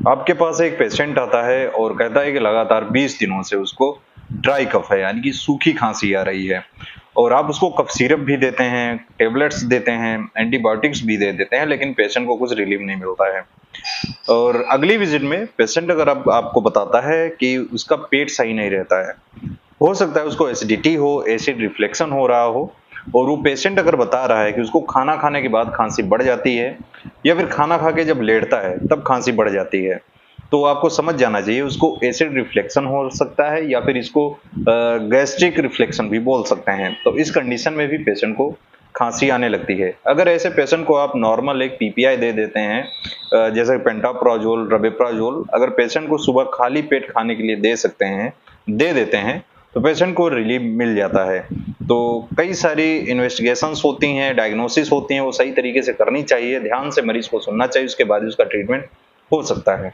आपके पास एक पेशेंट आता है और कहता है कि लगातार 20 दिनों से उसको ड्राई कफ है, यानी कि सूखी खांसी आ रही है और आप उसको कफ सिरप भी देते हैं, टेबलेट्स देते हैं, एंटीबायोटिक्स भी दे देते हैं, लेकिन पेशेंट को कुछ रिलीफ नहीं मिलता है। और अगली विजिट में पेशेंट अगर अब आपको बताता है कि उसका पेट सही नहीं रहता है, हो सकता है उसको एसिडिटी हो, एसिड रिफ्लेक्शन हो रहा हो, और वो पेशेंट अगर बता रहा है कि उसको खाना खाने के बाद खांसी बढ़ जाती है या फिर खाना खा के जब लेटता है तब खांसी बढ़ जाती है, तो आपको समझ जाना चाहिए उसको एसिड रिफ्लेक्शन हो सकता है या फिर इसको गैस्ट्रिक रिफ्लेक्शन भी बोल सकते हैं। तो इस कंडीशन में भी पेशेंट को खांसी आने लगती है। अगर ऐसे पेशेंट को आप नॉर्मल एक पीपीआई दे देते हैं, जैसे पेंटाप्राजोल, रबेप्राजोल, अगर पेशेंट को सुबह खाली पेट खाने के लिए दे देते हैं, तो पेशेंट को रिलीफ मिल जाता है। तो कई सारी इन्वेस्टिगेशंस होती हैं, डायग्नोसिस होती हैं, वो सही तरीके से करनी चाहिए, ध्यान से मरीज को सुनना चाहिए, उसके बाद ही उसका ट्रीटमेंट हो सकता है।